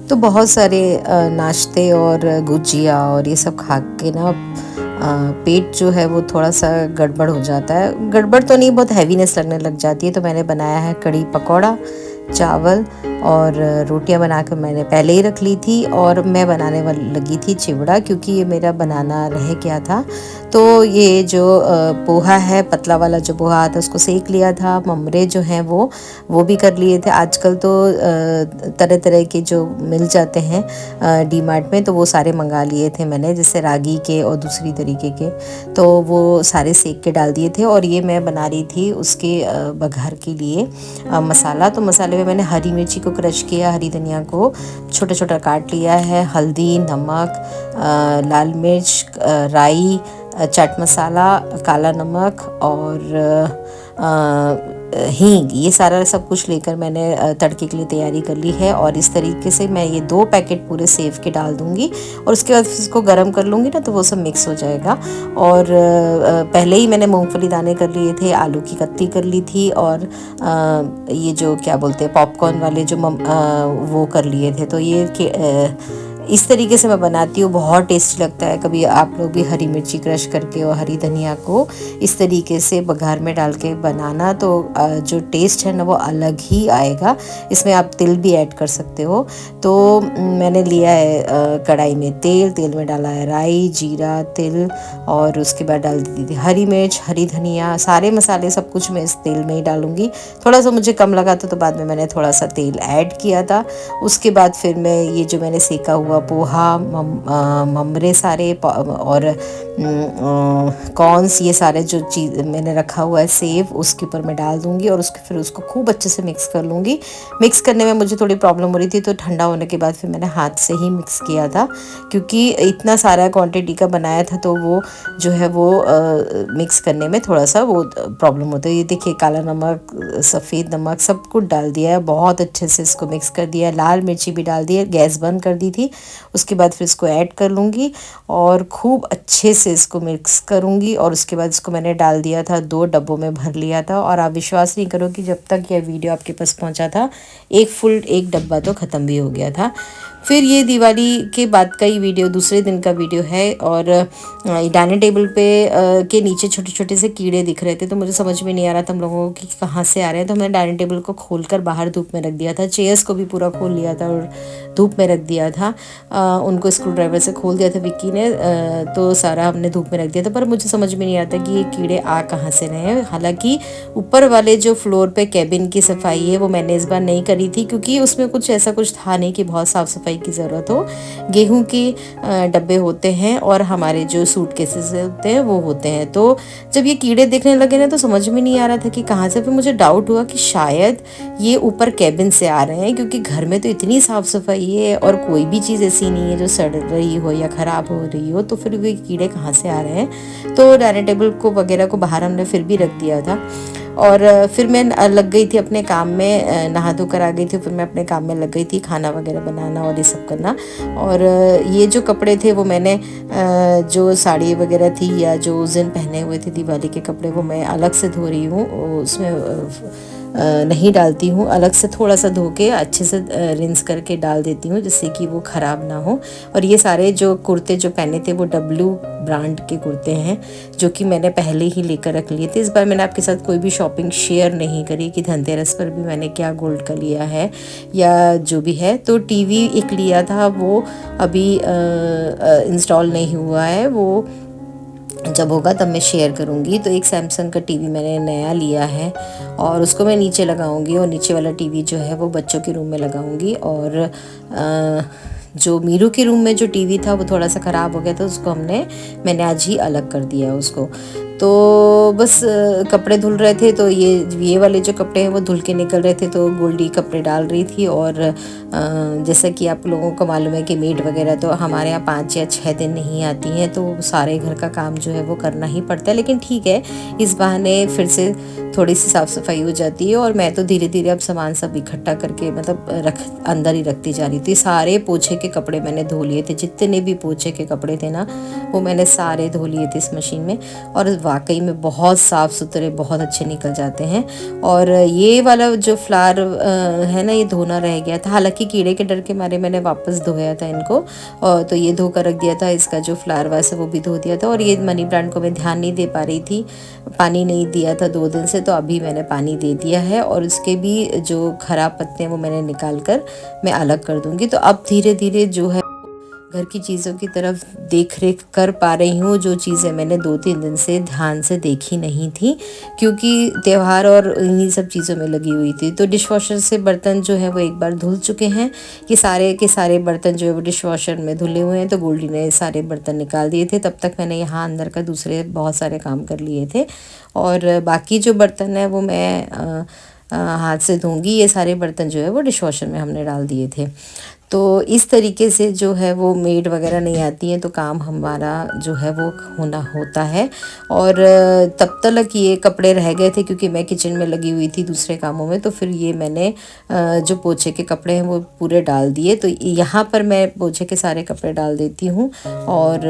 तो बहुत सारे नाश्ते और गुजिया और ये सब खा के ना पेट जो है वो थोड़ा सा गड़बड़ हो जाता है। गड़बड़ तो नहीं, बहुत हैवीनेस लगने लग जाती है। तो मैंने बनाया है कढ़ी पकौड़ा, चावल और रोटियां बनाकर मैंने पहले ही रख ली थी। और मैं बनाने वाली लगी थी चिवड़ा, क्योंकि ये मेरा बनाना रह गया था। तो ये जो पोहा है, पतला वाला जो पोहा आता है, उसको सेक लिया था। ममरे जो हैं वो भी कर लिए थे। आजकल तो तरह तरह के जो मिल जाते हैं डी मार्ट में, तो वो सारे मंगा लिए थे मैंने, जैसे रागी के और दूसरी तरीके के। तो वो सारे सेक के डाल दिए थे। और ये मैं बना रही थी उसके बघार के लिए मसाला। तो मसाले में मैंने हरी मिर्ची को क्रश किया, हरी धनिया को छोटा छोटा काट लिया है, हल्दी, नमक, लाल मिर्च, राई, चाट मसाला, काला नमक और हींग, ये सारा सब कुछ लेकर मैंने तड़के के लिए तैयारी कर ली है। और इस तरीके से मैं ये 2 पैकेट पूरे सेव के डाल दूंगी और उसके बाद इसको गर्म कर लूँगी ना, तो वो सब मिक्स हो जाएगा। और पहले ही मैंने मूंगफली दाने कर लिए थे, आलू की कत्ती कर ली थी, और ये जो क्या बोलते हैं पॉपकॉर्न वाले जो वो कर लिए थे। तो ये इस तरीके से मैं बनाती हूँ, बहुत टेस्टी लगता है। कभी आप लोग भी हरी मिर्ची क्रश करके और हरी धनिया को इस तरीके से बघार में डाल के बनाना, तो जो टेस्ट है ना वो अलग ही आएगा। इसमें आप तिल भी ऐड कर सकते हो। तो मैंने लिया है कढ़ाई में तेल में डाला है राई, जीरा, तिल, और उसके बाद डाल दी थी हरी मिर्च, हरी धनिया, सारे मसाले सब कुछ मैं इस तेल में ही डालूंगी। थोड़ा सा मुझे कम लगा था तो बाद में मैंने थोड़ा सा तेल ऐड किया था। उसके बाद फिर मैं ये जो मैंने सेका हुआ पोहा, ममरे सारे और कॉर्न्स, ये सारे जो चीज़ मैंने रखा हुआ है सेव, उसके ऊपर मैं डाल दूंगी और फिर उसको खूब अच्छे से मिक्स कर लूँगी। मिक्स करने में मुझे थोड़ी प्रॉब्लम हो रही थी, तो ठंडा होने के बाद फिर मैंने हाथ से ही मिक्स किया था, क्योंकि इतना सारा क्वांटिटी का बनाया था। तो वो जो है वो मिक्स करने में थोड़ा सा वो प्रॉब्लम होता है। ये देखिए, काला नमक, सफ़ेद नमक सब कुछ डाल दिया है, बहुत अच्छे से इसको मिक्स कर दिया है। लाल मिर्ची भी डाल दी है, गैस बंद कर दी थी। उसके बाद फिर इसको ऐड कर लूँगी और खूब अच्छे से इसको मिक्स करूँगी। और उसके बाद इसको मैंने डाल दिया था, 2 डब्बों में भर लिया था। और आप विश्वास नहीं करोगे, जब तक यह वीडियो आपके पास पहुँचा था एक डब्बा तो ख़त्म भी हो गया था। फिर ये दिवाली के बाद का ही वीडियो, दूसरे दिन का वीडियो है। और डाइनिंग टेबल पे के नीचे छोटे छोटे से कीड़े दिख रहे थे, तो मुझे समझ में नहीं आ रहा था हम लोगों को कि कहाँ से आ रहे हैं। तो मैंने डाइनिंग टेबल को खोलकर बाहर धूप में रख दिया था, चेयर्स को भी पूरा खोल लिया था और धूप में रख दिया था। उनको स्क्रू ड्राइवर से खोल दिया था विक्की ने, तो सारा हमने धूप में रख दिया था। पर मुझे समझ में नहीं आता कि ये कीड़े आ कहाँ से रहे हैं। हालांकि ऊपर वाले जो फ्लोर पे कैबिन की सफाई है वो मैंने इस बार नहीं करी थी, क्योंकि उसमें ऐसा कुछ था नहीं कि बहुत साफ़ सफाई की ज़रूरत हो। गेहूं के डब्बे होते हैं और हमारे जो सूटकेसेस होते हैं वो होते हैं। तो जब ये कीड़े दिखने लगे ना, तो समझ में नहीं आ रहा था कि कहाँ से। फिर मुझे डाउट हुआ कि शायद ये ऊपर कैबिन से आ रहे हैं, क्योंकि घर में तो इतनी साफ़ सफाई है और कोई भी चीज़ ऐसी नहीं है जो सड़ रही हो या ख़राब हो रही हो। तो फिर वे कीड़े कहाँ से आ रहे हैं। तो डाइनिंग टेबल को वगैरह को बाहर हमने फिर भी रख दिया था। और फिर मैं लग गई थी अपने काम में, नहा धो कर आ गई थी। फिर मैं अपने काम में लग गई थी, खाना वगैरह बनाना और ये सब करना। और ये जो कपड़े थे वो मैंने जो साड़ी वगैरह थी या जो उस दिन पहने हुए थे दिवाली के कपड़े, वो मैं अलग से धो रही हूँ। उसमें नहीं डालती हूँ, अलग से थोड़ा सा धो के अच्छे से रिंस करके डाल देती हूँ, जिससे कि वो ख़राब ना हो। और ये सारे जो कुर्ते जो पहने थे वो डब्लू ब्रांड के कुर्ते हैं, जो कि मैंने पहले ही लेकर रख लिए थे। इस बार मैंने आपके साथ कोई भी शॉपिंग शेयर नहीं करी कि धनतेरस पर भी मैंने क्या गोल्ड का लिया है या जो भी है। तो टीवी एक लिया था, वो अभी इंस्टॉल नहीं हुआ है, वो जब होगा तब मैं शेयर करूँगी। तो एक सैमसंग का टीवी मैंने नया लिया है और उसको मैं नीचे लगाऊंगी, और नीचे वाला टीवी जो है वो बच्चों के रूम में लगाऊंगी। और जो मीरू के रूम में जो टीवी था वो थोड़ा सा ख़राब हो गया था, उसको मैंने आज ही अलग कर दिया उसको। तो बस कपड़े धुल रहे थे, तो ये वाले जो कपड़े हैं वो धुल के निकल रहे थे, तो गोल्डी कपड़े डाल रही थी। और जैसा कि आप लोगों को मालूम है कि मेड वगैरह तो हमारे यहाँ 5 या 6 दिन नहीं आती हैं, तो सारे घर का काम जो है वो करना ही पड़ता है। लेकिन ठीक है, इस बहाने फिर से थोड़ी सी साफ़ सफाई हो जाती है। और मैं तो धीरे धीरे अब सामान सब इकट्ठा करके मतलब अंदर ही रखती जा रही थी। सारे पोछे के कपड़े मैंने धो लिए थे, जितने भी पोछे के कपड़े थे ना वो मैंने सारे धो लिए थे इस मशीन में। और वाकई में बहुत साफ़ सुथरे, बहुत अच्छे निकल जाते हैं। और ये वाला जो फ्लावर है ना, ये धोना रह गया था, हालांकि कीड़े के डर के मारे मैंने वापस धोया था इनको, और तो ये धो कर रख दिया था। इसका जो फ्लावर वैसे वो भी धो दिया था। और ये मनी प्लांट को मैं ध्यान नहीं दे पा रही थी, पानी नहीं दिया था 2 दिन से, तो अभी मैंने पानी दे दिया है। और उसके भी जो ख़राब पत्ते हैं वो मैंने निकाल कर मैं अलग कर दूँगी। तो अब धीरे धीरे जो है घर की चीज़ों की तरफ देख रेख कर पा रही हूँ, जो चीज़ें मैंने 2-3 दिन से ध्यान से देखी नहीं थी, क्योंकि त्यौहार और इन्हीं सब चीज़ों में लगी हुई थी। तो डिश वॉशर से बर्तन जो है वो एक बार धुल चुके हैं। ये सारे के सारे बर्तन जो है वो डिश वॉशर में धुले हुए हैं। तो गोल्डी ने सारे बर्तन निकाल दिए थे, तब तक मैंने यहाँ अंदर का दूसरे बहुत सारे काम कर लिए थे। और बाकी जो बर्तन है वो मैं हाथ से धोंगी। ये सारे बर्तन जो है वो डिश वॉशर में हमने डाल दिए थे। तो इस तरीके से जो है वो मेड वगैरह नहीं आती हैं, तो काम हमारा जो है वो होता है। और तब तक ये कपड़े रह गए थे, क्योंकि मैं किचन में लगी हुई थी दूसरे कामों में। तो फिर ये मैंने जो पोछे के कपड़े हैं वो पूरे डाल दिए। तो यहाँ पर मैं पोछे के सारे कपड़े डाल देती हूँ, और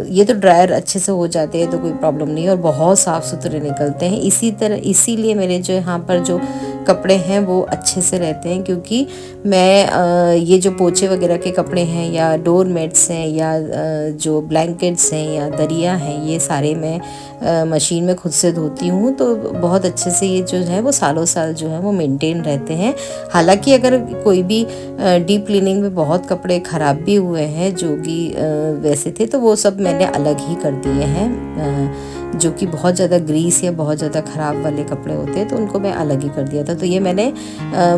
ये तो ड्रायर अच्छे से हो जाते हैं, तो कोई प्रॉब्लम नहीं है, और बहुत साफ़ सुथरे निकलते हैं। इसीलिए मेरे जो यहाँ पर जो कपड़े हैं वो अच्छे से रहते हैं, क्योंकि मैं ये जो पोछे वगैरह के कपड़े हैं, या डोर मैट्स हैं, या जो ब्लैंकेट्स हैं, या दरिया हैं, ये सारे मैं मशीन में खुद से धोती हूँ। तो बहुत अच्छे से ये जो है वो सालों साल जो है वो मेंटेन रहते हैं। हालांकि अगर कोई भी डीप क्लीनिंग में बहुत कपड़े ख़राब भी हुए हैं, जो कि वैसे थे, तो वो सब मैंने अलग ही कर दिए हैं। जो कि बहुत ज़्यादा ग्रीस या बहुत ज़्यादा ख़राब वाले कपड़े होते हैं, तो उनको मैं अलग ही कर दिया था। तो ये मैंने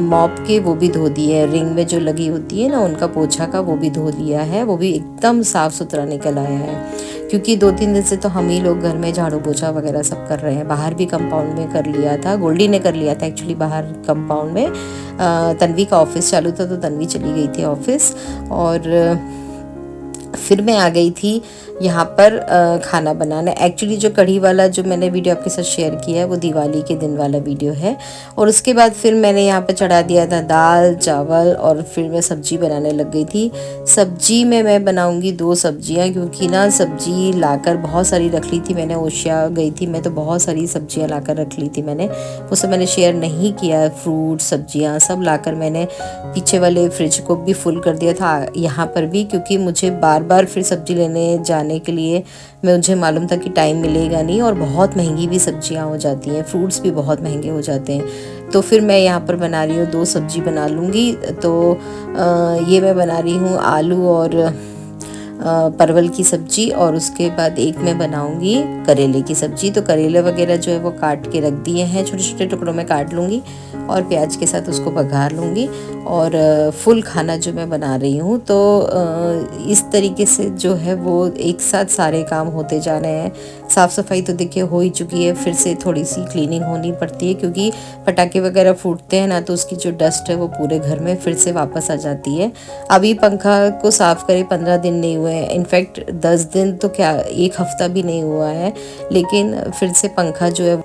मॉप के वो भी धो दिए, रिंग में जो लगी होती है ना उनका पोछा का, वो भी धो लिया है। वो भी एकदम साफ़ सुथरा निकल आया है, क्योंकि 2-3 दिन से तो हम ही लोग घर में झाड़ू पोछा वगैरह सब कर रहे हैं। बाहर भी कंपाउंड में कर लिया था, गोल्डी ने कर लिया था एक्चुअली बाहर कंपाउंड में। तन्वी का ऑफिस चालू था, तो तन्वी चली गई थी ऑफिस, और फिर मैं आ गई थी यहाँ पर खाना बनाना। एक्चुअली जो कढ़ी वाला जो मैंने वीडियो आपके साथ शेयर किया है वो दिवाली के दिन वाला वीडियो है। और उसके बाद फिर मैंने यहाँ पर चढ़ा दिया था दाल चावल, और फिर मैं सब्जी बनाने लग गई थी। सब्जी में मैं बनाऊँगी 2 सब्जियाँ, क्योंकि ना सब्जी लाकर बहुत सारी रख ली थी मैंने। ओशिया गई थी मैं, तो बहुत सारी सब्जियाँ लाकर रख ली थी मैंने, वो सब मैंने शेयर नहीं किया। फ्रूट सब्जियाँ सब लाकर मैंने पीछे वाले फ्रिज को भी फुल कर दिया था, यहाँ पर भी, क्योंकि मुझे बार बार फिर सब्जी लेने जाने के लिए मुझे मालूम था कि टाइम मिलेगा नहीं, और बहुत महंगी भी सब्जियां हो जाती हैं, फ्रूट्स भी बहुत महंगे हो जाते हैं। तो फिर मैं यहाँ पर बना रही हूँ 2 सब्जी बना लूँगी। तो ये मैं बना रही हूँ आलू और परवल की सब्जी, और उसके बाद एक मैं बनाऊंगी करेले की सब्जी। तो करेले वगैरह जो है वो काट के रख दिए हैं, छोटे छोटे टुकड़ों में काट लूँगी, और प्याज के साथ उसको बघार लूँगी। और फुल खाना जो मैं बना रही हूँ, तो इस तरीके से जो है वो एक साथ सारे काम होते जा रहे हैं। साफ़ सफाई तो देखिए हो ही चुकी है, फिर से थोड़ी सी क्लीनिंग होनी पड़ती है, क्योंकि पटाखे वगैरह फूटते हैं ना, तो उसकी जो डस्ट है वो पूरे घर में फिर से वापस आ जाती है। अभी पंखा को साफ़ करे 15 दिन नहीं हुए हैं, इनफैक्ट 10 दिन तो क्या 1 हफ्ता भी नहीं हुआ है, लेकिन फिर से पंखा जो है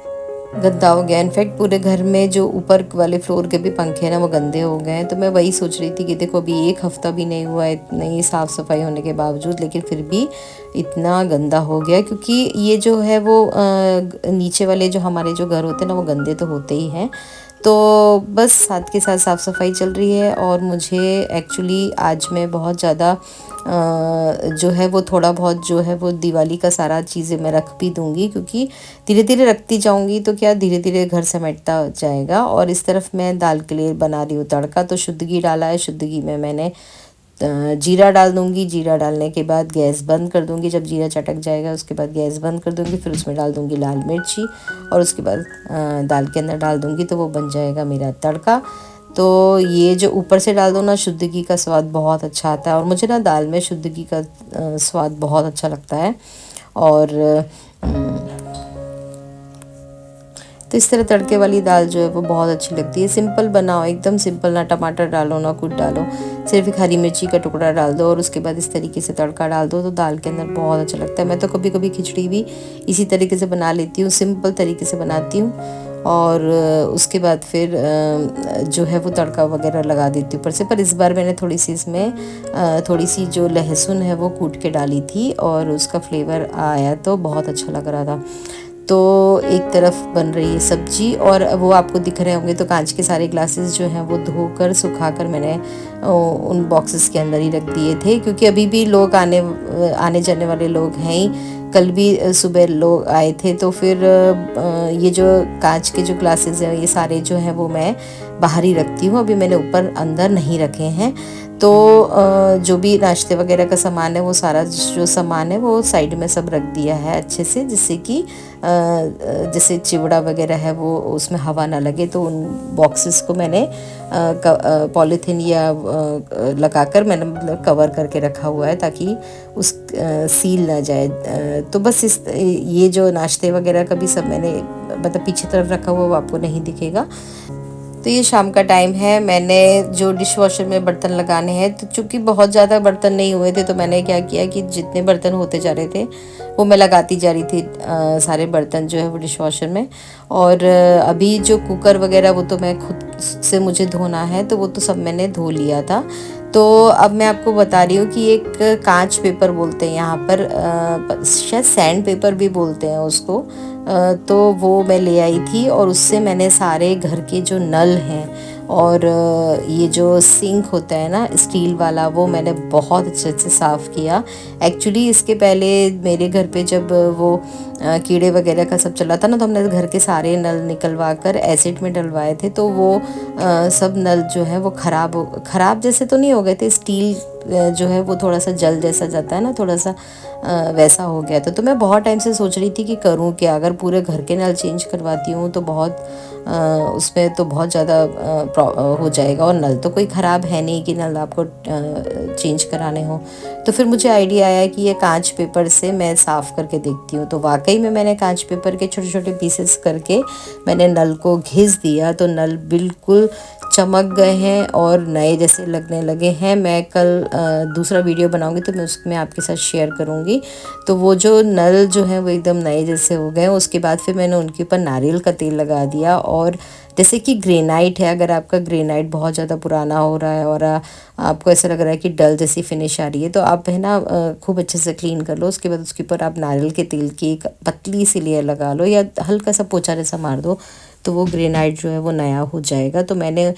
गंदा हो गया। इनफैक्ट पूरे घर में जो ऊपर वाले फ्लोर के भी पंखे हैं ना वो गंदे हो गए हैं। तो मैं वही सोच रही थी कि देखो अभी 1 हफ्ता भी नहीं हुआ है इतनी साफ़ सफाई होने के बावजूद, लेकिन फिर भी इतना गंदा हो गया, क्योंकि ये जो है वो नीचे वाले जो हमारे जो घर होते हैं ना वो गंदे तो होते ही हैं। तो बस साथ के साथ साफ़ सफाई चल रही है। और मुझे एक्चुअली आज मैं बहुत ज़्यादा जो है वो थोड़ा बहुत जो है वो दिवाली का सारा चीज़ें मैं रख भी दूँगी, क्योंकि धीरे धीरे रखती जाऊँगी तो क्या धीरे धीरे घर समेटता जाएगा। और इस तरफ मैं दाल के लिए बना रही हूँ तड़का। तो शुद्ध घी डाला है, शुद्ध घी में मैंने जीरा डाल दूँगी। जीरा डालने के बाद गैस बंद कर दूँगी। जब जीरा चटक जाएगा उसके बाद गैस बंद कर दूँगी। फिर उसमें डाल दूँगी लाल मिर्ची, और उसके बाद दाल के अंदर डाल दूँगी, तो वो बन जाएगा मेरा तड़का। तो ये जो ऊपर से डाल दो ना, शुद्ध घी का स्वाद बहुत अच्छा आता है, और मुझे ना दाल में शुद्ध घी का स्वाद बहुत अच्छा लगता है। और तो इस तरह तड़के वाली दाल जो है वो बहुत अच्छी लगती है। सिंपल बनाओ, एकदम सिंपल, ना टमाटर डालो ना कुछ डालो, सिर्फ एक हरी मिर्ची का टुकड़ा डाल दो और उसके बाद इस तरीके से तड़का डाल दो, तो दाल के अंदर बहुत अच्छा लगता है। मैं तो कभी कभी खिचड़ी भी इसी तरीके से बना लेती हूँ, सिंपल तरीके से बनाती हूँ। और उसके बाद फिर जो है वो तड़का वगैरह लगा देती हूँ ऊपर से। पर इस बार मैंने थोड़ी सी इसमें थोड़ी सी जो लहसुन है वो कूट के डाली थी और उसका फ्लेवर आया तो बहुत अच्छा लग रहा था। तो एक तरफ बन रही है सब्जी और वो आपको दिख रहे होंगे तो कांच के सारे ग्लासेस जो हैं वो धोकर सुखाकर मैंने उन बॉक्सेस के अंदर ही रख दिए थे, क्योंकि अभी भी लोग आने जाने वाले लोग हैं ही। कल भी सुबह लोग आए थे तो फिर ये जो कांच के जो ग्लासेस हैं ये सारे जो हैं वो मैं बाहर ही रखती हूँ, अभी मैंने ऊपर अंदर नहीं रखे हैं। तो जो भी नाश्ते वगैरह का सामान है वो सारा जो सामान है वो साइड में सब रख दिया है अच्छे से, जिससे कि जैसे चिवड़ा वगैरह है वो उसमें हवा ना लगे। तो उन बॉक्सेस को मैंने पॉलीथीन या लगाकर मैंने मतलब कवर करके रखा हुआ है ताकि उस सील ना जाए। तो बस ये जो नाश्ते वगैरह का भी सब मैंने मतलब पीछे तरफ रखा हुआ वो आपको नहीं दिखेगा। तो ये शाम का टाइम है, मैंने जो डिश वॉशर में बर्तन लगाने हैं तो चूँकि बहुत ज़्यादा बर्तन नहीं हुए थे तो मैंने क्या किया कि जितने बर्तन होते जा रहे थे वो मैं लगाती जा रही थी, सारे बर्तन जो है वो डिश वॉशर में। और अभी जो कुकर वगैरह वो तो मैं खुद से मुझे धोना है तो वो तो सब मैंने धो लिया था। तो अब मैं आपको बता रही हूँ कि एक कांच पेपर बोलते हैं यहाँ पर, शायद सैंड पेपर भी बोलते हैं उसको। तो वो मैं ले आई थी और उससे मैंने सारे घर के जो नल हैं और ये जो सिंक होता है ना स्टील वाला वो मैंने बहुत अच्छे से साफ़ किया। एक्चुअली इसके पहले मेरे घर पे जब वो कीड़े वगैरह का सब चला था ना तो हमने घर के सारे नल निकलवा कर एसिड में डलवाए थे, तो वो सब नल जो है वो ख़राब जैसे तो नहीं हो गए थे, स्टील जो है वो थोड़ा सा जल जैसा जाता है ना, थोड़ा सा वैसा हो गया था। तो मैं बहुत टाइम से सोच रही थी कि करूँ क्या, अगर पूरे घर के नल चेंज करवाती हूँ तो बहुत उसमें तो बहुत ज़्यादा हो जाएगा, और नल तो कोई ख़राब है नहीं कि नल आपको चेंज कराने हो। तो फिर मुझे आइडिया आया कि ये कांच पेपर से मैं साफ़ करके देखती हूँ। तो वाकई में मैंने कांच पेपर के छोटे छोटे पीसेस करके मैंने नल को घिस दिया तो नल बिल्कुल चमक गए हैं और नए जैसे लगने लगे हैं। मैं कल दूसरा वीडियो बनाऊंगी तो मैं उसमें आपके साथ शेयर करूंगी। तो वो जो नल जो है वो एकदम नए जैसे हो गए। उसके बाद फिर मैंने उनके ऊपर नारियल का तेल लगा दिया, और जैसे कि ग्रेनाइट है, अगर आपका ग्रेनाइट बहुत ज़्यादा पुराना हो रहा है और आपको ऐसा लग रहा है कि डल जैसी फिनिश आ रही है तो आप है ना खूब अच्छे से क्लीन कर लो। उसके बाद उसके ऊपर आप नारियल के तेल की एक पतली सी लेयर लगा लो या हल्का सा पोछा जैसा मार दो तो वो ग्रेनाइट जो है वो नया हो जाएगा। तो मैंने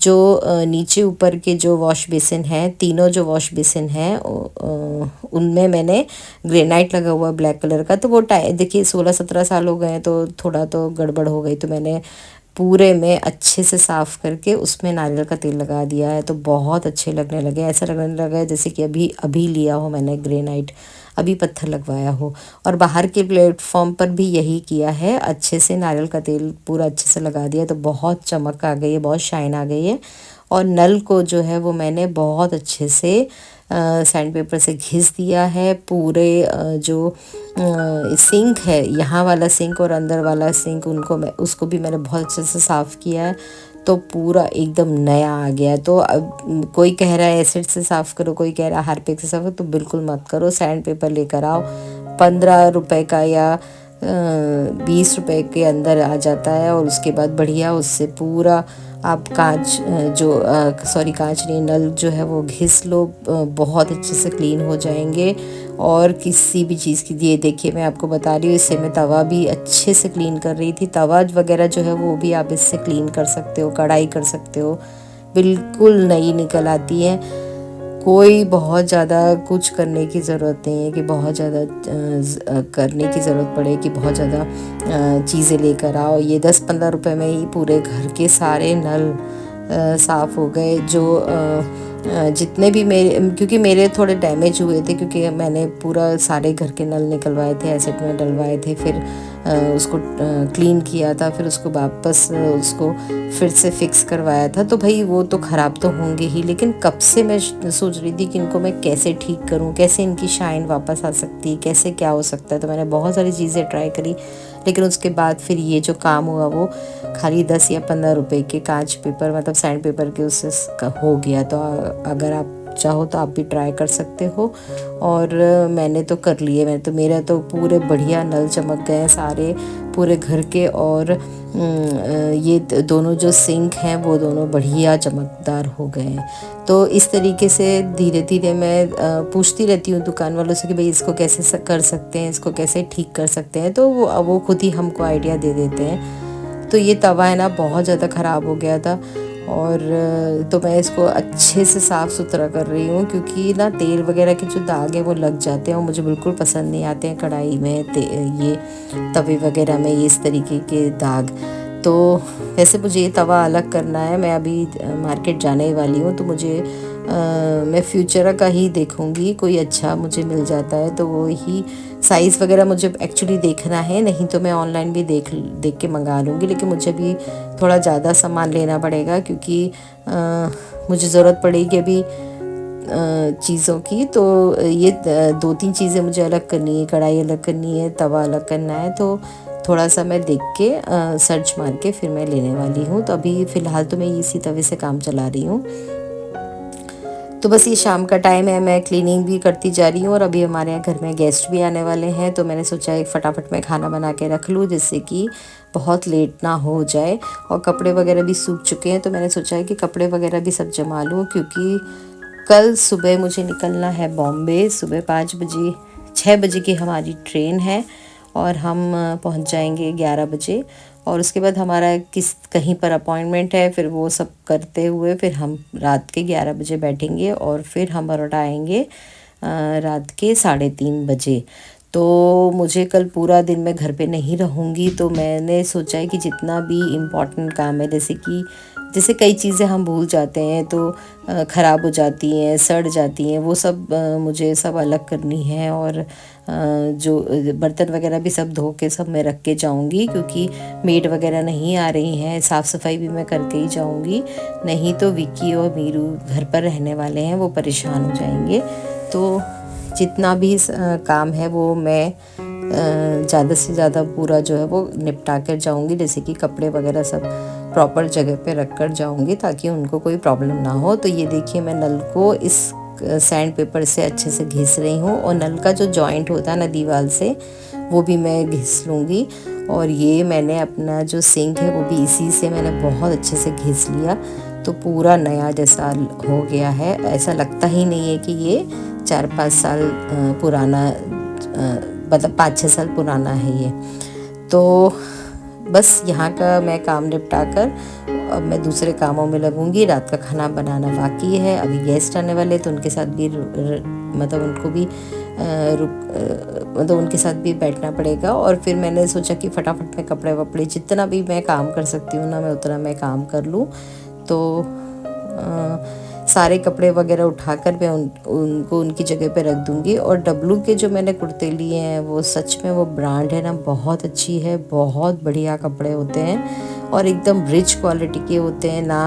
जो नीचे ऊपर के जो वॉश बेसिन हैं, तीनों जो वॉश बेसिन हैं उनमें मैंने ग्रेनाइट लगा हुआ ब्लैक कलर का। तो वो देखिए 16-17 साल हो गए हैं तो थोड़ा तो गड़बड़ हो गई, तो मैंने पूरे में अच्छे से साफ़ करके उसमें नारियल का तेल लगा दिया है। तो बहुत अच्छे लगने लगे, ऐसा लगने लगा जैसे कि अभी अभी लिया हो मैंने ग्रेनाइट, अभी पत्थर लगवाया हो। और बाहर के प्लेटफॉर्म पर भी यही किया है, अच्छे से नारियल का तेल पूरा अच्छे से लगा दिया तो बहुत चमक आ गई है, बहुत शाइन आ गई है। और नल को जो है वो मैंने बहुत अच्छे से सैंड पेपर से घिस दिया है। पूरे जो सिंक है, यहाँ वाला सिंक और अंदर वाला सिंक, उसको भी मैंने बहुत अच्छे से साफ़ किया है तो पूरा एकदम नया आ गया। तो अब कोई कह रहा है एसिड से साफ़ करो, कोई कह रहा है हार्पिक से साफ़ करो, तो बिल्कुल मत करो। सैंड पेपर लेकर आओ, 15 रुपए का या 20 रुपए के अंदर आ जाता है। और उसके बाद बढ़िया उससे पूरा आप कांच कांच नहीं, नल जो है वो घिस लो, बहुत अच्छे से क्लीन हो जाएंगे। और किसी भी चीज़ की, ये देखिए मैं आपको बता रही हूँ, इससे मैं तवा भी अच्छे से क्लीन कर रही थी। तवा वगैरह जो है वो भी आप इससे क्लीन कर सकते हो, कढ़ाई कर सकते हो, बिल्कुल नई निकल आती है। कोई बहुत ज़्यादा कुछ करने की ज़रूरत नहीं है कि बहुत ज़्यादा करने की ज़रूरत पड़े कि बहुत ज़्यादा चीज़ें लेकर आओ। ये 10-15 रुपए में ही पूरे घर के सारे नल साफ़ हो गए। जो जितने भी क्योंकि मेरे थोड़े डैमेज हुए थे, क्योंकि मैंने पूरा सारे घर के नल निकलवाए थे, एसिड में डलवाए थे, फिर उसको क्लीन किया था, फिर उसको वापस उसको फिर से फिक्स करवाया था। तो भाई वो तो ख़राब तो होंगे ही, लेकिन कब से मैं सोच रही थी कि इनको मैं कैसे ठीक करूं, कैसे इनकी शाइन वापस आ सकती है, कैसे क्या हो सकता है। तो मैंने बहुत सारी चीज़ें ट्राई करी, लेकिन उसके बाद फिर ये जो काम हुआ वो खाली 10 या 15 रुपए के कांच पेपर मतलब सैंड पेपर के उससे हो गया। तो अगर आप चाहो तो आप भी ट्राई कर सकते हो। और मैंने तो कर लिए, मेरा तो पूरे बढ़िया नल चमक गए सारे पूरे घर के। और ये दोनों जो सिंक हैं वो दोनों बढ़िया चमकदार हो गए हैं। तो इस तरीके से धीरे धीरे मैं पूछती रहती हूँ दुकान वालों से कि भाई इसको कैसे कर सकते हैं, इसको कैसे ठीक कर सकते हैं, तो वो खुद ही हमको आइडिया दे देते हैं। तो ये तवा है ना बहुत ज़्यादा ख़राब हो गया था, और तो मैं इसको अच्छे से साफ़ सुथरा कर रही हूँ, क्योंकि ना तेल वगैरह के जो दाग हैं वो लग जाते हैं और मुझे बिल्कुल पसंद नहीं आते हैं कढ़ाई में, ये तवे वगैरह में ये इस तरीके के दाग। तो वैसे मुझे ये तवा अलग करना है, मैं अभी मार्केट जाने ही वाली हूँ, तो मुझे मैं फ्यूचर का ही देखूँगी, कोई अच्छा मुझे मिल जाता है तो वो ही साइज़ वगैरह मुझे एक्चुअली देखना है, नहीं तो मैं ऑनलाइन भी देख के मंगा लूँगी। लेकिन मुझे भी थोड़ा ज़्यादा सामान लेना पड़ेगा, क्योंकि मुझे ज़रूरत पड़ेगी अभी चीज़ों की। तो ये 2-3 चीज़ें मुझे अलग करनी है, कढ़ाई अलग करनी है, तवा अलग करना है, तो थोड़ा सा मैं देख के सर्च मार के फिर मैं लेने वाली हूँ। तो अभी फ़िलहाल तो मैं इसी तवे से काम चला रही हूँ। तो बस ये शाम का टाइम है, मैं क्लीनिंग भी करती जा रही हूँ, और अभी हमारे यहाँ घर में गेस्ट भी आने वाले हैं, तो मैंने सोचा एक फटाफट में खाना बना के रख लूँ, जिससे कि बहुत लेट ना हो जाए। और कपड़े वगैरह भी सूख चुके हैं, तो मैंने सोचा है कि कपड़े वगैरह भी सब जमा लूँ, क्योंकि कल सुबह मुझे निकलना है बॉम्बे। सुबह 6 बजे की हमारी ट्रेन है, और हम पहुंच जाएंगे 11 बजे। और उसके बाद हमारा कहीं पर अपॉइंटमेंट है, फिर वो सब करते हुए फिर हम रात के 11 बजे बैठेंगे, और फिर हम बड़ौदा आएंगे रात के 3:30 बजे। तो मुझे कल पूरा दिन मैं घर पे नहीं रहूँगी, तो मैंने सोचा है कि जितना भी इम्पोर्टेंट काम है, जैसे कई चीज़ें हम भूल जाते हैं तो ख़राब हो जाती हैं, सड़ जाती हैं, वो सब मुझे सब अलग करनी है। और जो बर्तन वगैरह भी सब धो के सब मैं रख के जाऊंगी, क्योंकि मेड वगैरह नहीं आ रही हैं, साफ़ सफाई भी मैं करके ही जाऊंगी, नहीं तो विक्की और मीरू घर पर रहने वाले हैं, वो परेशान हो जाएंगे। तो जितना भी काम है वो मैं ज़्यादा से ज़्यादा पूरा जो है वो निपटा कर जाऊंगी, जैसे कि कपड़े वगैरह सब प्रॉपर जगह पे रख कर जाऊंगी, ताकि उनको कोई प्रॉब्लम ना हो। तो ये देखिए मैं नल को इस सैंड पेपर से अच्छे से घिस रही हूँ, और नल का जो जॉइंट होता है ना दीवार से, वो भी मैं घिस लूँगी। और ये मैंने अपना जो सिंक है वो भी इसी से मैंने बहुत अच्छे से घिस लिया, तो पूरा नया जैसा हो गया है। ऐसा लगता ही नहीं है कि ये 4-5 साल पुराना, मतलब 5-6 साल पुराना है ये। तो बस यहाँ का मैं काम निपटा कर अब मैं दूसरे कामों में लगूंगी। रात का खाना बनाना बाकी है, अभी गेस्ट आने वाले तो उनके साथ भी मतलब उनको भी मतलब उनके साथ भी बैठना पड़ेगा। और फिर मैंने सोचा कि फटाफट में कपड़े वपड़े जितना भी मैं काम कर सकती हूँ ना, मैं उतना मैं काम कर लूँ। तो सारे कपड़े वगैरह उठाकर मैं उनको उनकी जगह पे रख दूँगी। और डब्लू के जो मैंने कुर्ते लिए हैं वो सच में वो ब्रांड है ना, बहुत अच्छी है, बहुत बढ़िया कपड़े होते हैं, और एकदम रिच क्वालिटी के होते हैं ना।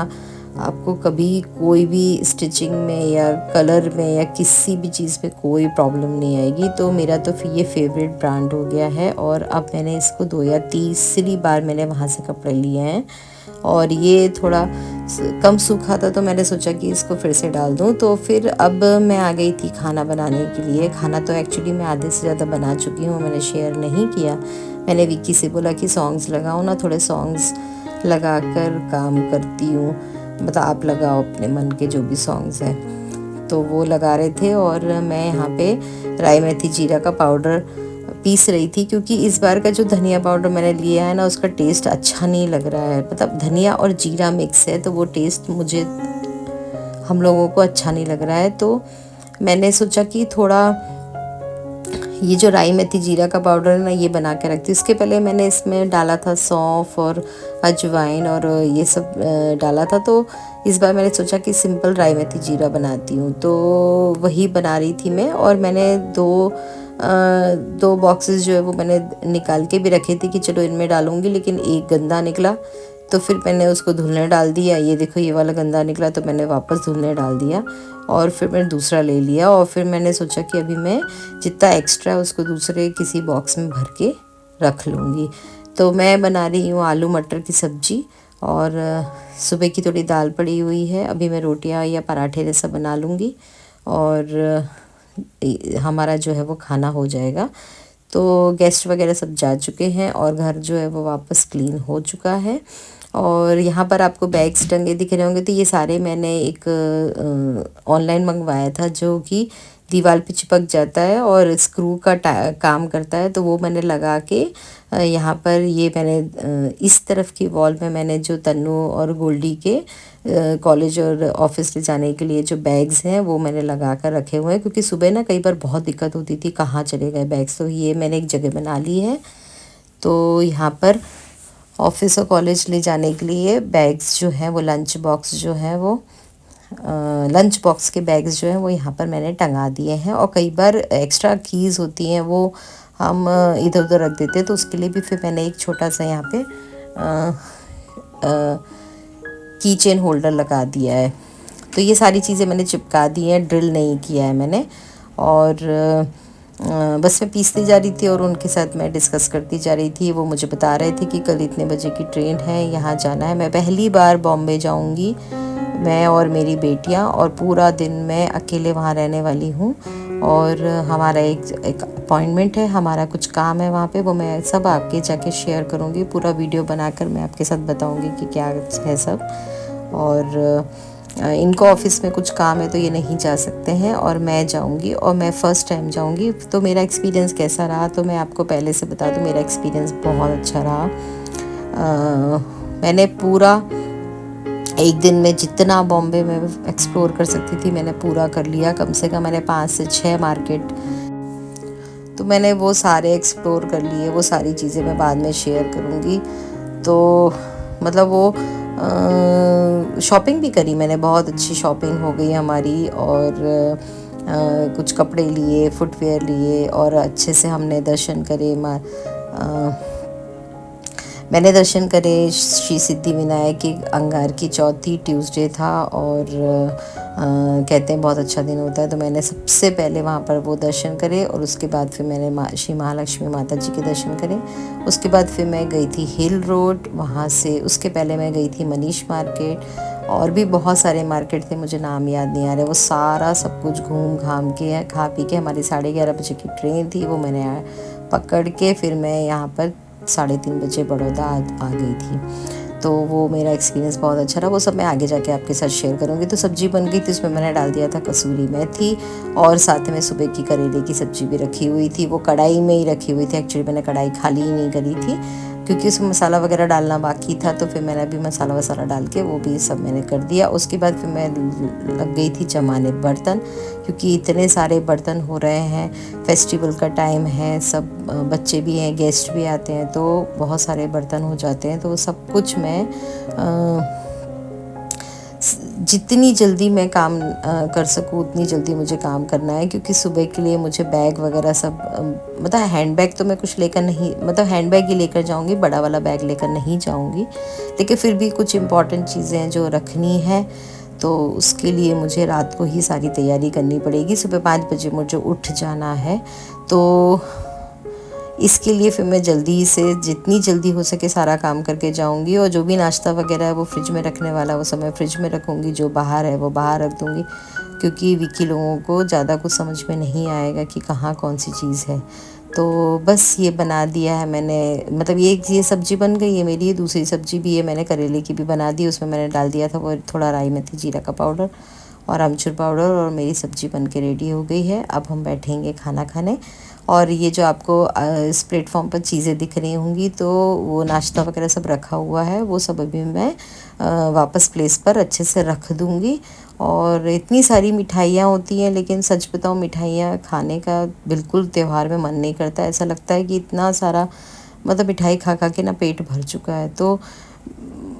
आपको कभी कोई भी स्टिचिंग में या कलर में या किसी भी चीज़ पे कोई प्रॉब्लम नहीं आएगी। तो मेरा तो फिर ये फेवरेट ब्रांड हो गया है, और अब मैंने इसको 2 या तीसरी बार मैंने वहाँ से कपड़े लिए हैं। और ये थोड़ा कम सूखा था, तो मैंने सोचा कि इसको फिर से डाल दूँ। तो फिर अब मैं आ गई थी खाना बनाने के लिए। खाना तो एक्चुअली मैं आधे से ज़्यादा बना चुकी हूँ, मैंने शेयर नहीं किया। मैंने विक्की से बोला कि सॉन्ग्स लगाओ ना, थोड़े सॉन्ग्स लगा कर काम करती हूँ, मतलब आप लगाओ अपने मन के जो भी सॉन्ग्स हैं। तो वो लगा रहे थे, और मैं यहाँ पे राई मेथी जीरा का पाउडर पीस रही थी, क्योंकि इस बार का जो धनिया पाउडर मैंने लिया है ना, उसका टेस्ट अच्छा नहीं लग रहा है। मतलब धनिया और जीरा मिक्स है, तो वो टेस्ट मुझे हम लोगों को अच्छा नहीं लग रहा है। तो मैंने सोचा कि थोड़ा ये जो राई मेथी जीरा का पाउडर है ना, ये बना के रखती हूँ। इसके पहले मैंने इसमें डाला था सौंफ और अजवाइन और ये सब डाला था। तो इस बार मैंने सोचा कि सिंपल राई मेथी जीरा बनाती हूँ, तो वही बना रही थी मैं। और मैंने दो बॉक्सेस जो है वो मैंने निकाल के भी रखे थे कि चलो इनमें डालूंगी, लेकिन एक गंदा निकला, तो फिर मैंने उसको धुलने डाल दिया। ये देखो ये वाला गंदा निकला, तो मैंने वापस धुलने डाल दिया, और फिर मैंने दूसरा ले लिया। और फिर मैंने सोचा कि अभी मैं जितना एक्स्ट्रा उसको दूसरे किसी बॉक्स में भर के रख लूँगी। तो मैं बना रही हूँ आलू मटर की सब्ज़ी, और सुबह की थोड़ी दाल पड़ी हुई है। अभी मैं रोटियां या पराठे जैसा बना लूँगी, और हमारा जो है वो खाना हो जाएगा। तो गेस्ट वगैरह सब जा चुके हैं और घर जो है वो वापस क्लीन हो चुका है। और यहाँ पर आपको बैग्स टंगे दिख रहे होंगे, तो ये सारे मैंने एक ऑनलाइन मंगवाया था जो कि दीवार पे चिपक जाता है और स्क्रू का काम करता है। तो वो मैंने लगा के यहाँ पर ये मैंने इस तरफ की वॉल में मैंने जो तन्नू और गोल्डी के कॉलेज और ऑफिस ले जाने के लिए जो बैग्स हैं वो मैंने लगा कर रखे हुए हैं, क्योंकि सुबह ना कई बार बहुत दिक्कत होती थी कहाँ चले गए बैग्स। तो ये मैंने एक जगह बना ली है। तो यहाँ पर ऑफिस और कॉलेज ले जाने के लिए बैग्स जो हैं वो लंच बॉक्स जो है वो लंच बॉक्स के बैग्स जो हैं वो यहाँ पर मैंने टंगा दिए हैं। और कई बार एक्स्ट्रा कीज़ होती हैं वो हम इधर उधर रख देते हैं, तो उसके लिए भी फिर मैंने एक छोटा सा यहाँ पे की चेन होल्डर लगा दिया है। तो ये सारी चीज़ें मैंने चिपका दी हैं, ड्रिल नहीं किया है मैंने। और बस मैं पीसती जा रही थी और उनके साथ मैं डिस्कस करती जा रही थी। वो मुझे बता रहे थे कि कल इतने बजे की ट्रेन है, यहाँ जाना है। मैं पहली बार बॉम्बे जाऊँगी, मैं और मेरी बेटियाँ, और पूरा दिन मैं अकेले वहाँ रहने वाली हूँ। और हमारा एक अपॉइंटमेंट है, हमारा कुछ काम है वहाँ पे, वो मैं सब आगे जाके शेयर करूँगी। पूरा वीडियो बनाकर मैं आपके साथ बताऊँगी कि क्या है सब। और इनको ऑफिस में कुछ काम है तो ये नहीं जा सकते हैं और मैं जाऊंगी, और मैं फ़र्स्ट टाइम जाऊंगी। तो मेरा एक्सपीरियंस कैसा रहा तो मैं आपको पहले से बता दूं, मेरा एक्सपीरियंस बहुत अच्छा रहा। मैंने पूरा एक दिन में जितना बॉम्बे में एक्सप्लोर कर सकती थी मैंने पूरा कर लिया। कम से कम मैंने 5 से 6 मार्केट तो मैंने वो सारे एक्सप्लोर कर लिए। वो सारी चीज़ें मैं बाद में शेयर करूँगी। तो मतलब वो शॉपिंग भी करी मैंने, बहुत अच्छी शॉपिंग हो गई हमारी। और कुछ कपड़े लिए, फुटवेयर लिए, और अच्छे से हमने दर्शन करे। मैंने दर्शन करे श्री सिद्धि विनायक की अंगार की चौथी ट्यूसडे था, और कहते हैं बहुत अच्छा दिन होता है। तो मैंने सबसे पहले वहाँ पर वो दर्शन करे, और उसके बाद फिर मैंने श्री महालक्ष्मी माता जी के दर्शन करे। उसके बाद फिर मैं गई थी हिल रोड, वहाँ से उसके पहले मैं गई थी मनीष मार्केट, और भी बहुत सारे मार्केट थे, मुझे नाम याद नहीं आ रहे। वो सारा सब कुछ घूम घाम के खा पी के हमारी 11:30 बजे की ट्रेन थी, वो मैंने पकड़ के फिर मैं यहाँ पर 3:30 बजे बड़ौदा आ गई थी। तो वो मेरा एक्सपीरियंस बहुत अच्छा रहा। वो सब मैं आगे जाके आपके साथ शेयर करूँगी। तो सब्ज़ी बन गई थी, उसमें मैंने डाल दिया था कसूरी मेथी, और साथ में सुबह की करेले की सब्ज़ी भी रखी हुई थी। वो कढ़ाई में ही रखी हुई थी, एक्चुअली मैंने कढ़ाई खाली ही नहीं करी थी क्योंकि उसमें मसाला वगैरह डालना बाकी था। तो फिर मैंने अभी मसाला वसाला डाल के वो भी सब मैंने कर दिया। उसके बाद फिर मैं लग गई थी जमाने बर्तन, क्योंकि इतने सारे बर्तन हो रहे हैं, फेस्टिवल का टाइम है, सब बच्चे भी हैं, गेस्ट भी आते हैं, तो बहुत सारे बर्तन हो जाते हैं। तो सब कुछ मैं जितनी जल्दी मैं काम कर सकूँ उतनी जल्दी मुझे काम करना है, क्योंकि सुबह के लिए मुझे बैग वगैरह सब मतलब हैंड बैग तो मैं कुछ लेकर नहीं, मतलब हैंड बैग ही लेकर जाऊँगी, बड़ा वाला बैग लेकर नहीं जाऊँगी। लेकिन फिर भी कुछ इम्पॉर्टेंट चीज़ें हैं जो रखनी है, तो उसके लिए मुझे रात को ही सारी तैयारी करनी पड़ेगी। सुबह 5 बजे मुझे उठ जाना है, तो इसके लिए फिर मैं जल्दी से जितनी जल्दी हो सके सारा काम करके जाऊंगी। और जो भी नाश्ता वगैरह है वो फ्रिज में रखने वाला, वो सब मैं फ्रिज में रखूँगी, जो बाहर है वो बाहर रख दूँगी, क्योंकि विकी लोगों को ज़्यादा कुछ समझ में नहीं आएगा कि कहाँ कौन सी चीज़ है। तो बस ये बना दिया है मैंने, मतलब ये सब्ज़ी बन गई है मेरी। दूसरी सब्ज़ी भी है, मैंने करेले की भी बना दी। उसमें मैंने डाल दिया था वो थोड़ा राई मेथी जीरा का पाउडर और अमचूर पाउडर, और मेरी सब्ज़ी बन के रेडी हो गई है। अब हम बैठेंगे खाना खाने। और ये जो आपको इस प्लेटफॉर्म पर चीज़ें दिख रही होंगी, तो वो नाश्ता वगैरह सब रखा हुआ है, वो सब अभी मैं वापस प्लेस पर अच्छे से रख दूँगी। और इतनी सारी मिठाइयाँ होती हैं, लेकिन सच बताऊँ मिठाइयाँ खाने का बिल्कुल त्यौहार में मन नहीं करता। ऐसा लगता है कि इतना सारा मतलब मिठाई खा खा के ना पेट भर चुका है, तो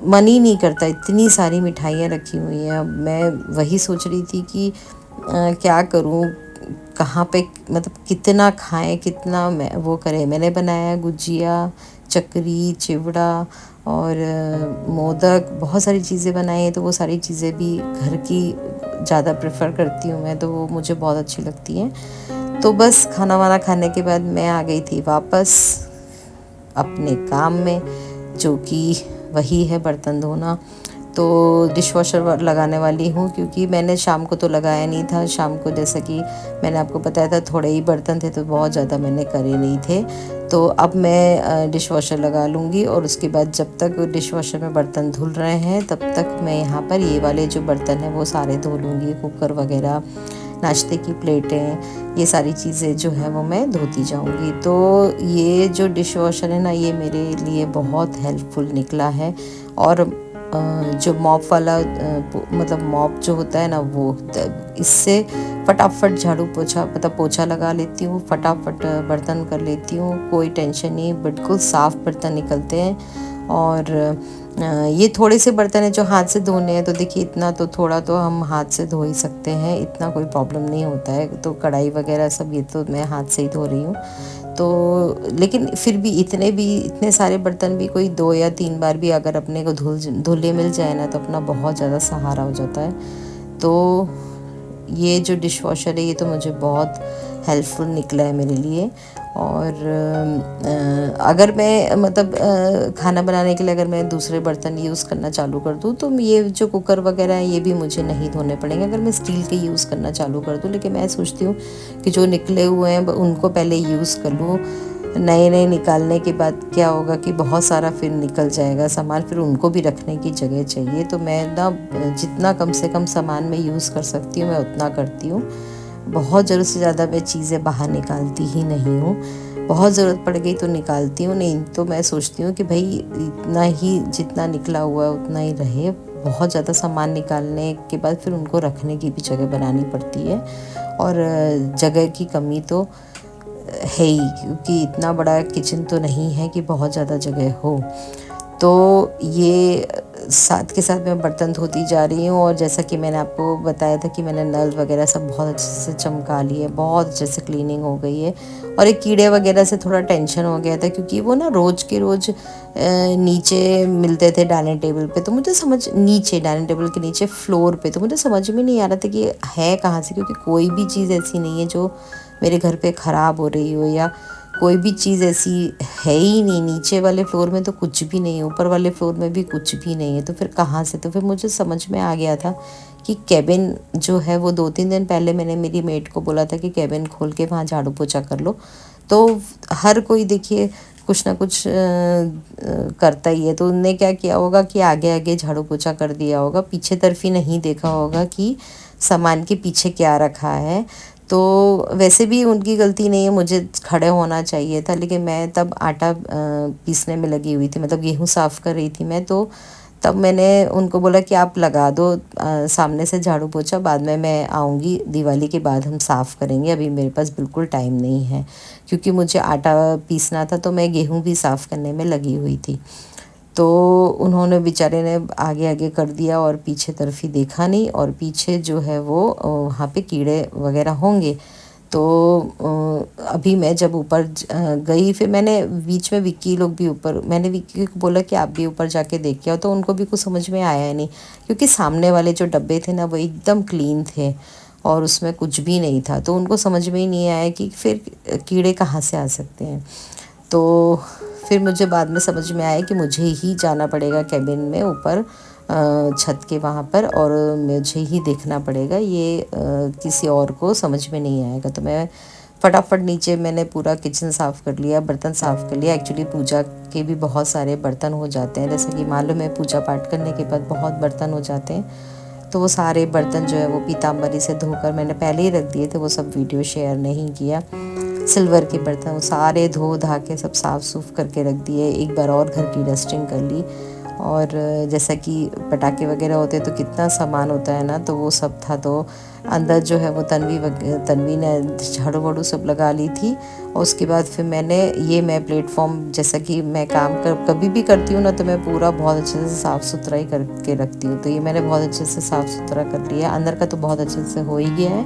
मन ही नहीं करता। इतनी सारी मिठाइयाँ रखी हुई हैं। अब मैं वही सोच रही थी कि क्या करूँ, कहाँ पे मतलब कितना खाएं, कितना वो करें। मैंने बनाया गुजिया, चकरी, चिवड़ा और मोदक, बहुत सारी चीज़ें बनाई हैं। तो वो सारी चीज़ें भी घर की ज़्यादा प्रेफर करती हूँ मैं, तो वो मुझे बहुत अच्छी लगती हैं। तो बस खाना वाना खाने के बाद मैं आ गई थी वापस अपने काम में, जो कि वही है बर्तन धोना। तो डिश वॉशर लगाने वाली हूँ, क्योंकि मैंने शाम को तो लगाया नहीं था। शाम को जैसा कि मैंने आपको बताया था थोड़े ही बर्तन थे, तो बहुत ज़्यादा मैंने करे नहीं थे। तो अब मैं डिश वॉशर लगा लूँगी, और उसके बाद जब तक डिश वॉशर में बर्तन धुल रहे हैं तब तक मैं यहाँ पर ये वाले जो बर्तन हैं वो सारे धो लूँगी। कुकर वगैरह, नाश्ते की प्लेटें, ये सारी चीज़ें जो है वो मैं धोती जाऊँगी। तो ये जो डिश वॉशर है ना, ये मेरे लिए बहुत हेल्पफुल निकला है। और जो मॉप वाला मतलब मॉप जो होता है ना, वो इससे फटाफट झाड़ू पोछा मतलब पोछा लगा लेती हूँ, फटाफट बर्तन कर लेती हूँ, कोई टेंशन नहीं, बिल्कुल साफ़ बर्तन निकलते हैं। और ये थोड़े से बर्तन हैं जो हाथ से धोने हैं, तो देखिए इतना तो थोड़ा तो हम हाथ से धो ही सकते हैं, इतना कोई प्रॉब्लम नहीं होता है। तो कढ़ाई वगैरह सब ये तो मैं हाथ से ही धो रही हूँ। तो लेकिन फिर भी इतने सारे बर्तन भी कोई 2 या 3 बार भी अगर अपने को धुले मिल जाए ना, तो अपना बहुत ज़्यादा सहारा हो जाता है। तो ये जो डिश वॉशर है ये तो मुझे बहुत हेल्पफुल निकला है मेरे लिए। और अगर मैं मतलब खाना बनाने के लिए अगर मैं दूसरे बर्तन यूज़ करना चालू कर दूँ, तो ये जो कुकर वगैरह है ये भी मुझे नहीं धोने पड़ेंगे अगर मैं स्टील के यूज़ करना चालू कर दूँ। लेकिन मैं सोचती हूँ कि जो निकले हुए हैं उनको पहले यूज़ कर लूँ। नए निकालने के बाद क्या होगा कि बहुत सारा फिर निकल जाएगा सामान, फिर उनको भी रखने की जगह चाहिए। तो मैं ना जितना कम से कम सामान में यूज़ कर सकती हूँ मैं उतना करती हूँ। बहुत ज़रूरत से ज़्यादा मैं चीज़ें बाहर निकालती ही नहीं हूँ। बहुत ज़रूरत पड़ गई तो निकालती हूँ, नहीं तो मैं सोचती हूँ कि भाई इतना ही जितना निकला हुआ है उतना ही रहे। बहुत ज़्यादा सामान निकालने के बाद फिर उनको रखने की भी जगह बनानी पड़ती है, और जगह की कमी तो है ही, क्योंकि इतना बड़ा किचन तो नहीं है कि बहुत ज़्यादा जगह हो। तो ये साथ के साथ मैं बर्तन धोती जा रही हूँ। और जैसा कि मैंने आपको बताया था कि मैंने नल वगैरह सब बहुत अच्छे से चमका लिए, बहुत अच्छे से क्लीनिंग हो गई है। और एक कीड़े वगैरह से थोड़ा टेंशन हो गया था, क्योंकि वो ना रोज़ के रोज़ नीचे मिलते थे डाइनिंग टेबल पे। तो मुझे नीचे डाइनिंग टेबल के नीचे फ्लोर पे, तो मुझे समझ में नहीं आ रहा था कि है कहाँ से, क्योंकि कोई भी चीज़ ऐसी नहीं है जो मेरे घर पे ख़राब हो रही हो, या कोई भी चीज़ ऐसी है ही नहीं। नीचे वाले फ्लोर में तो कुछ भी नहीं है, ऊपर वाले फ्लोर में भी कुछ भी नहीं है, तो फिर कहाँ से। तो फिर मुझे समझ में आ गया था कि केबिन जो है वो 2-3 दिन पहले मैंने मेरी मेड को बोला था कि केबिन खोल के वहाँ झाड़ू पोछा कर लो। तो हर कोई देखिए कुछ ना कुछ करता ही है। तो उनने क्या किया होगा कि आगे आगे झाड़ू पोछा कर दिया होगा, पीछे तरफ ही नहीं देखा होगा कि सामान के पीछे क्या रखा है। तो वैसे भी उनकी गलती नहीं है, मुझे खड़े होना चाहिए था, लेकिन मैं तब आटा पीसने में लगी हुई थी, मतलब गेहूँ साफ़ कर रही थी मैं। तो तब मैंने उनको बोला कि आप लगा दो सामने से झाड़ू पोछा, बाद में मैं आऊँगी, दिवाली के बाद हम साफ़ करेंगे, अभी मेरे पास बिल्कुल टाइम नहीं है। क्योंकि मुझे आटा पीसना था, तो मैं गेहूँ भी साफ़ करने में लगी हुई थी। तो उन्होंने बेचारे ने आगे आगे कर दिया और पीछे तरफ ही देखा नहीं, और पीछे जो है वो वहाँ पे कीड़े वगैरह होंगे। तो अभी मैं जब ऊपर गई, फिर मैंने बीच में विक्की लोग भी ऊपर, मैंने विक्की को बोला कि आप भी ऊपर जाके देख के आओ, तो उनको भी कुछ समझ में आया नहीं, क्योंकि सामने वाले जो डब्बे थे ना वो एकदम क्लीन थे और उसमें कुछ भी नहीं था। तो उनको समझ में ही नहीं आया कि फिर कीड़े कहाँ से आ सकते हैं। तो फिर मुझे बाद में समझ में आया कि मुझे ही जाना पड़ेगा केबिन में ऊपर छत के वहाँ पर, और मुझे ही देखना पड़ेगा, ये किसी और को समझ में नहीं आएगा। तो मैं फटाफट नीचे मैंने पूरा किचन साफ़ कर लिया, बर्तन साफ़ कर लिया। एक्चुअली पूजा के भी बहुत सारे बर्तन हो जाते हैं, जैसे कि मालूम है पूजा पाठ करने के बाद बहुत बर्तन हो जाते हैं। तो वो सारे बर्तन जो है वो पीताम्बरी से धोकर मैंने पहले ही रख दिए थे, वो सब वीडियो शेयर नहीं किया। सिल्वर के बर्तन वो सारे धो धा के सब साफ़ सूफ करके रख दिए। एक बार और घर की डस्टिंग कर ली, और जैसा कि पटाखे वगैरह होते हैं तो कितना सामान होता है ना, तो वो सब था। तो अंदर जो है वो तन्वी ने झाड़ू वाड़ू सब लगा ली थी। और उसके बाद फिर मैं प्लेटफॉर्म, जैसा कि मैं कभी भी करती हूँ ना, तो मैं पूरा बहुत अच्छे से साफ़ सुथरा ही करके रखती हूँ। तो ये मैंने बहुत अच्छे से साफ़ सुथरा कर लिया। अंदर का तो बहुत अच्छे से हो ही गया है,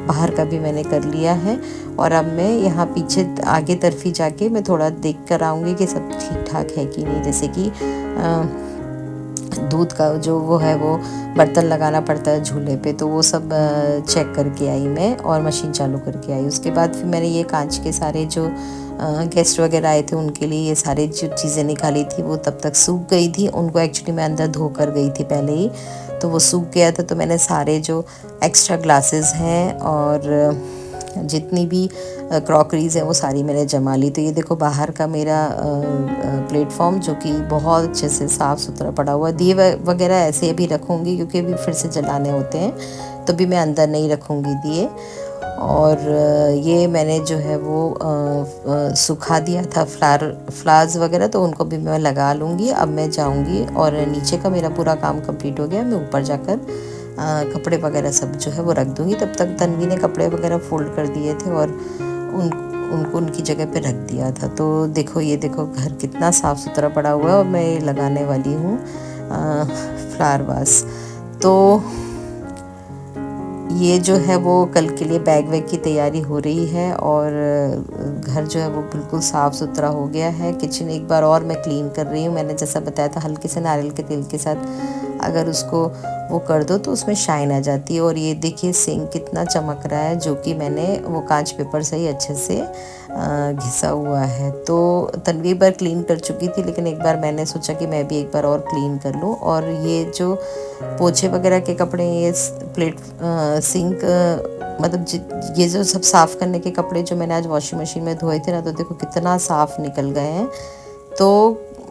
बाहर का भी मैंने कर लिया है। और अब मैं यहाँ पीछे आगे तरफ ही जाके मैं थोड़ा देख कर आऊँगी कि सब ठीक ठाक है कि नहीं। जैसे कि दूध का जो वो है वो बर्तन लगाना पड़ता है झूले पे, तो वो सब चेक करके आई मैं और मशीन चालू करके आई। उसके बाद फिर मैंने ये कांच के सारे जो गेस्ट वगैरह आए थे उनके लिए ये सारी जो चीज़ें निकाली थी वो तब तक सूख गई थी। उनको एक्चुअली मैं अंदर धो कर गई थी पहले ही, तो वो सूख गया था। तो मैंने सारे जो एक्स्ट्रा ग्लासेस हैं और जितनी भी क्रॉकरीज़ हैं वो सारी मैंने जमा ली। तो ये देखो बाहर का मेरा प्लेटफॉर्म जो कि बहुत अच्छे से साफ़ सुथरा पड़ा हुआ। दिए वगैरह ऐसे अभी रखूँगी क्योंकि अभी फिर से जलाने होते हैं, तो भी मैं अंदर नहीं रखूँगी दिए। और ये मैंने जो है वो सुखा दिया था फ्लावर्स वगैरह, तो उनको भी मैं लगा लूँगी। अब मैं जाऊँगी और नीचे का मेरा पूरा काम कंप्लीट हो गया, मैं ऊपर जाकर कपड़े वगैरह सब जो है वो रख दूँगी। तब तक तन्वी ने कपड़े वगैरह फोल्ड कर दिए थे और उनको उनकी जगह पे रख दिया था। तो देखो ये देखो घर कितना साफ़ सुथरा पड़ा हुआ है और मैं ये लगाने वाली हूँ फ्लावर वास। तो ये जो है वो कल के लिए बैग वैग की तैयारी हो रही है और घर जो है वो बिल्कुल साफ़ सुथरा हो गया है। किचन एक बार और मैं क्लीन कर रही हूँ। मैंने जैसा बताया था हल्के से नारियल के तेल के साथ अगर उसको वो कर दो तो उसमें शाइन आ जाती है। और ये देखिए सिंक कितना चमक रहा है, जो कि मैंने वो कांच पेपर से ही अच्छे से घिसा हुआ है। तो तन्वी एक बार क्लीन कर चुकी थी, लेकिन एक बार मैंने सोचा कि मैं भी एक बार और क्लीन कर लूँ। और ये जो पोछे वगैरह के कपड़े, ये प्लेट सिंक मतलब ये जो सब साफ़ करने के कपड़े जो मैंने आज वॉशिंग मशीन में धोए थे ना, तो देखो कितना साफ़ निकल गए हैं। तो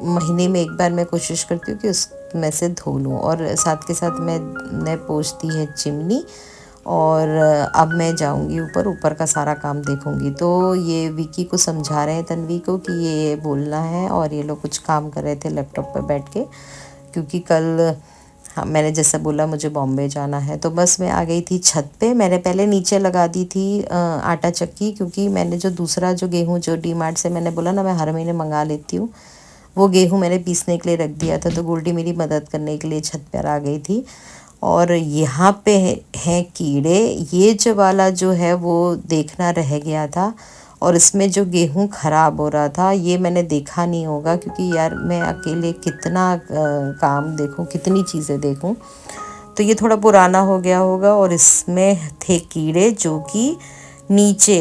महीने में एक बार मैं कोशिश करती हूँ कि उसमें से धो लूँ। और साथ के साथ मैंने पोंछती है चिमनी। और अब मैं जाऊंगी ऊपर का सारा काम देखूंगी। तो ये विकी को समझा रहे हैं तन्वी को कि ये बोलना है, और ये लोग कुछ काम कर रहे थे लैपटॉप पर बैठ के, क्योंकि कल हाँ मैंने जैसा बोला मुझे बॉम्बे जाना है। तो बस मैं आ गई थी छत पे। मैंने पहले नीचे लगा दी थी आटा चक्की, क्योंकि मैंने जो दूसरा जो गेहूँ जो डीमार्ट से मैंने बोला ना मैं हर महीने मंगा लेती हूँ, वो गेहूँ मैंने पीसने के लिए रख दिया था। तो गोल्डी मेरी मदद करने के लिए छत पर आ गई थी। और यहाँ पे हैं कीड़े। ये जो वाला जो है वो देखना रह गया था, और इसमें जो गेहूँ ख़राब हो रहा था ये मैंने देखा नहीं होगा, क्योंकि यार मैं अकेले कितना काम देखूँ, कितनी चीज़ें देखूँ। तो ये थोड़ा पुराना हो गया होगा और इसमें थे कीड़े जो कि नीचे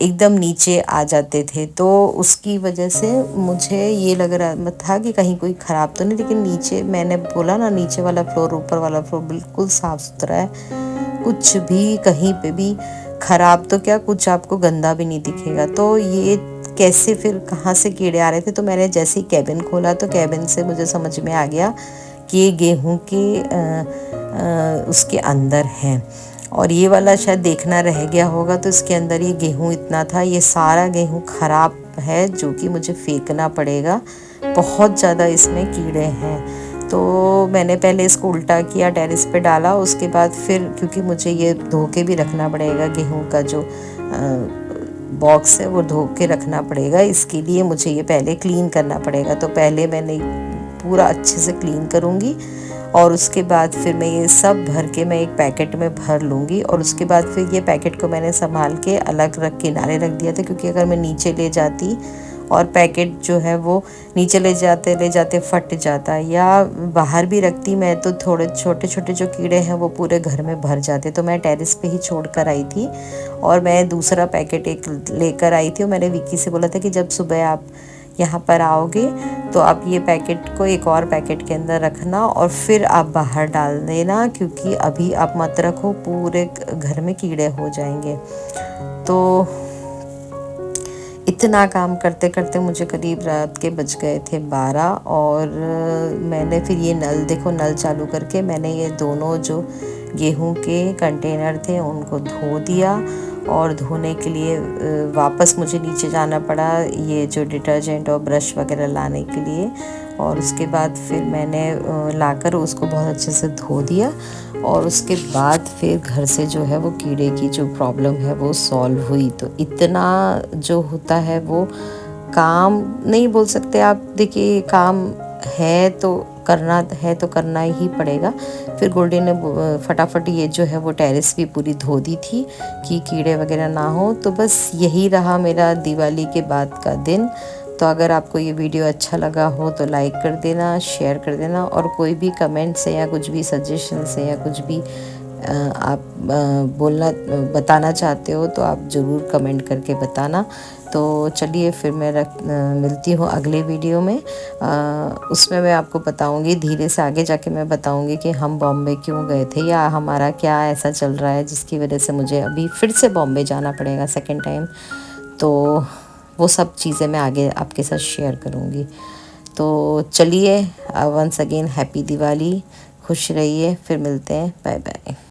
एकदम नीचे आ जाते थे। तो उसकी वजह से मुझे ये लग रहा था कि कहीं कोई ख़राब तो नहीं, लेकिन नीचे मैंने बोला ना नीचे वाला फ्लोर ऊपर वाला फ्लोर बिल्कुल साफ़ सुथरा है। कुछ भी कहीं पे भी ख़राब तो क्या, कुछ आपको गंदा भी नहीं दिखेगा। तो ये कैसे फिर कहाँ से कीड़े आ रहे थे। तो मैंने जैसे ही कैबिन खोला तो कैबिन से मुझे समझ में आ गया कि ये गेहूँ के उसके अंदर हैं। और ये वाला शायद देखना रह गया होगा, तो इसके अंदर ये गेहूँ इतना था। ये सारा गेहूँ ख़राब है जो कि मुझे फेंकना पड़ेगा, बहुत ज़्यादा इसमें कीड़े हैं। तो मैंने पहले इसको उल्टा किया, टेरेस पे डाला, उसके बाद फिर क्योंकि मुझे ये धो के भी रखना पड़ेगा, गेहूँ का जो बॉक्स है वो धो के रखना पड़ेगा, इसके लिए मुझे ये पहले क्लीन करना पड़ेगा। तो पहले मैंने पूरा अच्छे से क्लीन करूँगी और उसके बाद फिर मैं ये सब भर के मैं एक पैकेट में भर लूँगी। और उसके बाद फिर ये पैकेट को मैंने संभाल के अलग रख किनारे रख दिया था, क्योंकि अगर मैं नीचे ले जाती और पैकेट जो है वो नीचे ले जाते फट जाता, या बाहर भी रखती मैं तो थोड़े छोटे छोटे जो कीड़े हैं वो पूरे घर में भर जाते। तो मैं टेरेस पे ही छोड़ कर आई थी और मैं दूसरा पैकेट एक लेकर आई थी। और मैंने विक्की से बोला था कि जब सुबह आप यहाँ पर आओगे तो आप ये पैकेट को एक और पैकेट के अंदर रखना और फिर आप बाहर डाल देना, क्योंकि अभी आप मत रखो, पूरे घर में कीड़े हो जाएंगे। तो इतना काम करते करते मुझे करीब रात के बज गए थे 12। और मैंने फिर ये नल देखो, नल चालू करके मैंने ये दोनों जो गेहूं के कंटेनर थे उनको धो दिया। और धोने के लिए वापस मुझे नीचे जाना पड़ा ये जो डिटर्जेंट और ब्रश वगैरह लाने के लिए। और उसके बाद फिर मैंने लाकर उसको बहुत अच्छे से धो दिया। और उसके बाद फिर घर से जो है वो कीड़े की जो प्रॉब्लम है वो सॉल्व हुई। तो इतना जो होता है वो काम नहीं बोल सकते आप, देखिए काम है तो करना ही पड़ेगा। फिर गोल्डी ने फटाफट ये जो है वो टेरेस भी पूरी धो दी थी कि कीड़े वगैरह ना हो। तो बस यही रहा मेरा दिवाली के बाद का दिन। तो अगर आपको ये वीडियो अच्छा लगा हो तो लाइक कर देना, शेयर कर देना, और कोई भी कमेंट से या कुछ भी सजेशन से या कुछ भी आप बोलना बताना चाहते हो तो आप ज़रूर कमेंट करके बताना। तो चलिए फिर मैं मिलती हूँ अगले वीडियो में। उसमें मैं आपको बताऊँगी, धीरे से आगे जाके मैं बताऊँगी कि हम बॉम्बे क्यों गए थे या हमारा क्या ऐसा चल रहा है जिसकी वजह से मुझे अभी फिर से बॉम्बे जाना पड़ेगा सेकंड टाइम। तो वो सब चीज़ें मैं आगे आपके साथ शेयर करूँगी। तो चलिए, वंस अगेन हैप्पी दिवाली, खुश रहिए, फिर मिलते हैं, बाय बाय।